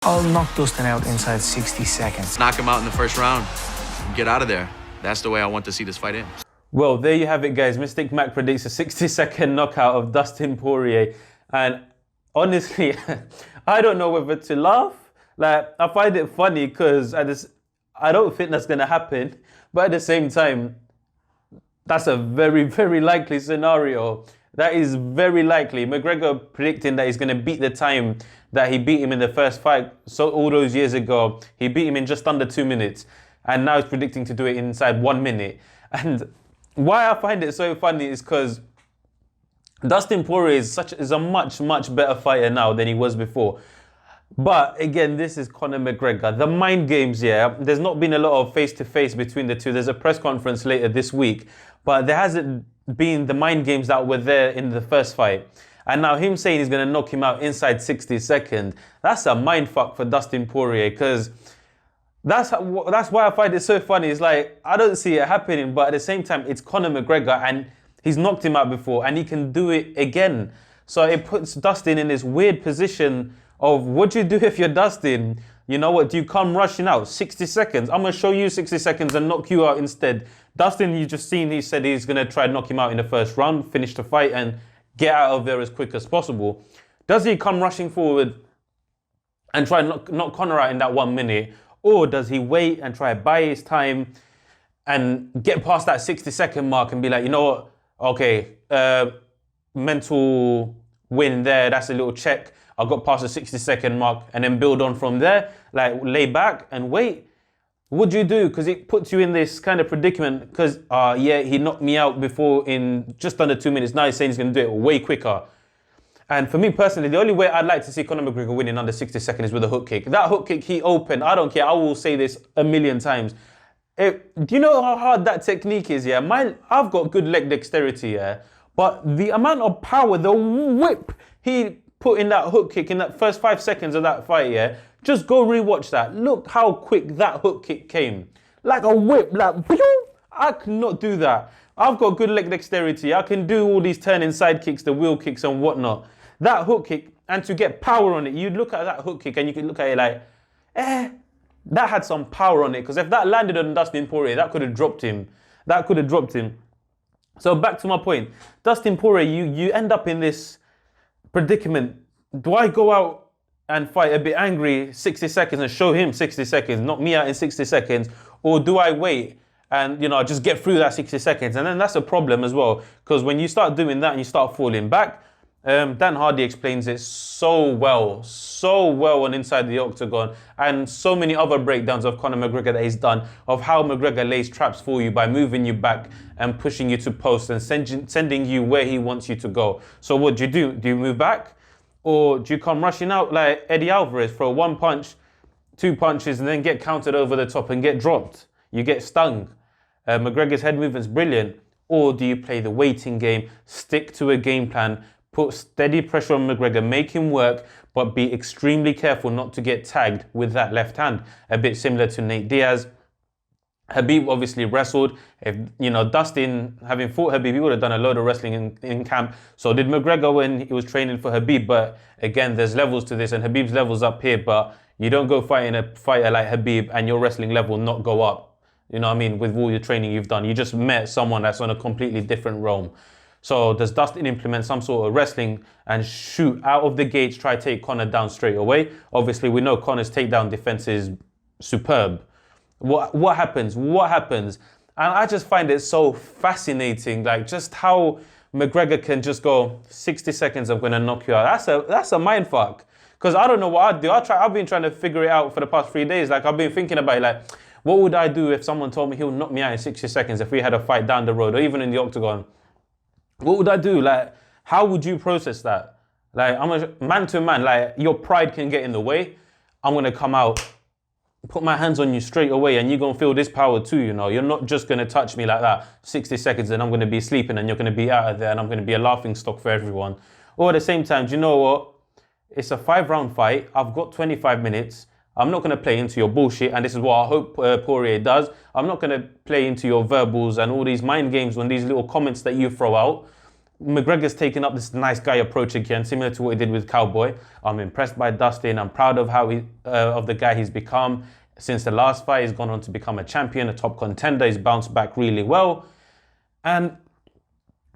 I'll knock Dustin out inside 60 seconds. Knock him out in the first round. Get out of there. That's the way I want to see this fight end. Well, there you have it, guys. Mystic Mac predicts a 60-second knockout of Dustin Poirier. And honestly, I don't know whether to laugh. Like, I find it funny because I don't think that's going to happen. But at the same time, that's a very, very likely scenario. That is very likely. McGregor predicting that he's going to beat the time that he beat him in the first fight. So all those years ago, he beat him in just under 2 minutes. And now he's predicting to do it inside 1 minute. And why I find it so funny is because Dustin Poirier is a much, much better fighter now than he was before. But again, this is Conor McGregor. The mind games, yeah, there's not been a lot of face-to-face between the two. There's a press conference later this week. But there hasn't been the mind games that were there in the first fight. And now him saying he's going to knock him out inside 60 seconds, that's a mind fuck for Dustin Poirier, because that's why I find it so funny. It's like, I don't see it happening, but at the same time, it's Conor McGregor and he's knocked him out before and he can do it again. So it puts Dustin in this weird position of, what do you do if you're Dustin? You know what, do you come rushing out? 60 seconds. I'm going to show you 60 seconds and knock you out instead. Dustin, you just seen, he said he's going to try and knock him out in the first round, finish the fight and get out of there as quick as possible. Does he come rushing forward and try and knock Conor out in that 1 minute? Or does he wait and try to buy his time and get past that 60-second mark and be like, you know what, okay, mental win there, that's a little check. I got past the 60-second mark and then build on from there, like lay back and wait. What do you do? Because it puts you in this kind of predicament because, yeah, he knocked me out before in just under 2 minutes. Now he's saying he's going to do it way quicker. And for me personally, the only way I'd like to see Conor McGregor win in under 60 seconds is with a hook kick. That hook kick he opened, I don't care, I will say this a million times. Do you know how hard that technique is, yeah? I've got good leg dexterity, yeah? But the amount of power, the whip he put in that hook kick in that first 5 seconds of that fight, yeah? Just go rewatch that. Look how quick that hook kick came. Like a whip, like, I cannot do that. I've got good leg dexterity. I can do all these turning side kicks, the wheel kicks and whatnot. That hook kick, and to get power on it, you'd look at that hook kick and you can look at it like, that had some power on it. Because if that landed on Dustin Poirier, that could have dropped him. That could have dropped him. So back to my point. Dustin Poirier, you end up in this predicament. Do I go out and fight a bit angry 60 seconds and show him 60 seconds, knock me out in 60 seconds? Or do I wait and, you know, just get through that 60 seconds? And then that's a problem as well. Because when you start doing that and you start falling back, Dan Hardy explains it so well on Inside the Octagon, and so many other breakdowns of Conor McGregor that he's done, of how McGregor lays traps for you by moving you back and pushing you to post and sending you where he wants you to go. So what do? Do you move back? Or do you come rushing out like Eddie Alvarez, throw 1 punch, 2 punches, and then get countered over the top and get dropped? You get stung. McGregor's head movement's brilliant. Or do you play the waiting game, stick to a game plan, put steady pressure on McGregor, make him work, but be extremely careful not to get tagged with that left hand? A bit similar to Nate Diaz. Habib obviously wrestled. If, you know, Dustin, having fought Habib, he would have done a load of wrestling in camp. So did McGregor when he was training for Habib. But again, there's levels to this, and Habib's level's up here. But you don't go fighting a fighter like Habib and your wrestling level not go up. You know what I mean? With all your training you've done. You just met someone that's on a completely different realm. So does Dustin implement some sort of wrestling and shoot out of the gates, try to take Conor down straight away? Obviously, we know Conor's takedown defense is superb. What happens? What happens? And I just find it so fascinating, like just how McGregor can just go 60 seconds, I'm going to knock you out. That's a mind fuck. Because I don't know what I'd do. I've been trying to figure it out for the past 3 days. Like, I've been thinking about it, like, what would I do if someone told me he'll knock me out in 60 seconds if we had a fight down the road or even in the octagon? What would I do? Like, how would you process that? Like, I'm a man to man, like, your pride can get in the way. I'm going to come out, put my hands on you straight away, and you're going to feel this power too, you know. You're not just going to touch me like that 60 seconds and I'm going to be sleeping and you're going to be out of there and I'm going to be a laughing stock for everyone. Or at the same time, do you know what? It's a 5-round fight. I've got 25 minutes. I'm not going to play into your bullshit, and this is what I hope Poirier does. I'm not going to play into your verbals and all these mind games and these little comments that you throw out. McGregor's taken up this nice guy approach again, similar to what he did with Cowboy. I'm impressed by Dustin. I'm proud of how of the guy he's become. Since the last fight, he's gone on to become a champion, a top contender. He's bounced back really well. And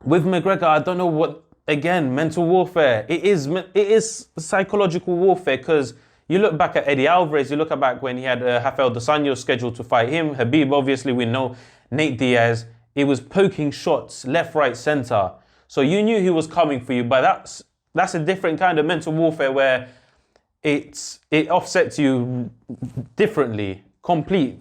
with McGregor, I don't know what, again, mental warfare. It is psychological warfare, because you look back at Eddie Alvarez, you look back when he had Rafael dos Anjos scheduled to fight him. Habib, obviously, we know. Nate Diaz, he was poking shots left, right, center. So you knew he was coming for you, but that's a different kind of mental warfare where it offsets you differently,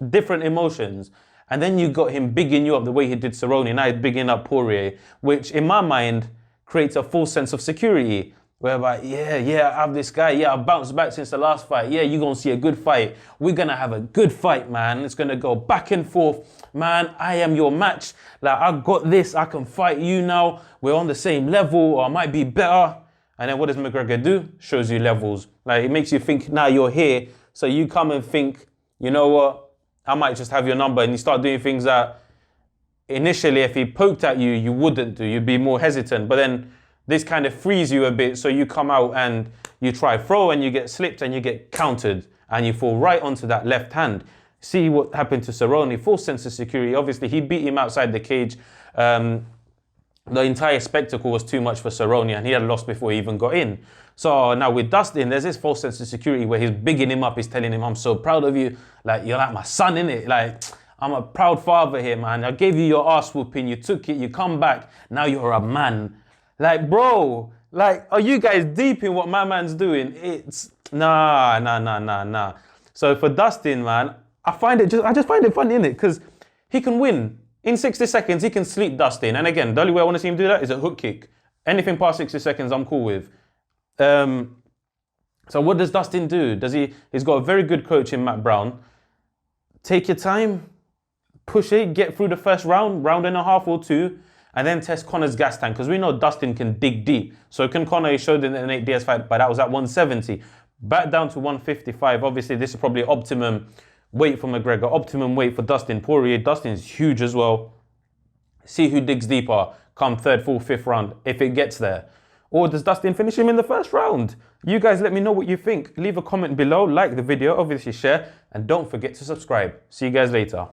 different emotions. And then you got him bigging you up the way he did Cerrone, now he's bigging up Poirier, which in my mind creates a false sense of security. Whereby, I have this guy, I've bounced back since the last fight, you're going to see a good fight. We're going to have a good fight, man. It's going to go back and forth. Man, I am your match. Like, I got this, I can fight you now. We're on the same level, or I might be better. And then what does McGregor do? Shows you levels. Like, it makes you think, now you're here. So you come and think, you know what? I might just have your number. And you start doing things that initially, if he poked at you, you wouldn't do. You'd be more hesitant. But then this kind of frees you a bit, so you come out and you try throw and you get slipped and you get countered and you fall right onto that left hand. See what happened to Cerrone, full sense of security. Obviously, he beat him outside the cage. The entire spectacle was too much for Cerrone, and he had lost before he even got in. So now with Dustin, there's this false sense of security where he's bigging him up. He's telling him, I'm so proud of you. Like, you're like my son, innit? Like, I'm a proud father here, man. I gave you your ass whooping. You took it. You come back. Now you're a man. Like, bro, like, are you guys deep in what my man's doing? It's nah. So for Dustin, man, I just find it funny, innit? Because he can win. In 60 seconds, he can sleep Dustin. And again, the only way I want to see him do that is a hook kick. Anything past 60 seconds, I'm cool with. So what does Dustin do? He's got a very good coach in Matt Brown. Take your time, push it, get through the first round and a half or two, and then test Conor's gas tank, because we know Dustin can dig deep. So can Conor? He showed in the Nate Diaz fight, but that was at 170. Back down to 155. Obviously, this is probably optimum weight for McGregor, optimum weight for Dustin Poirier. Dustin's huge as well. See who digs deeper come third, fourth, fifth round, if it gets there. Or does Dustin finish him in the first round? You guys let me know what you think. Leave a comment below, like the video, obviously share, and don't forget to subscribe. See you guys later.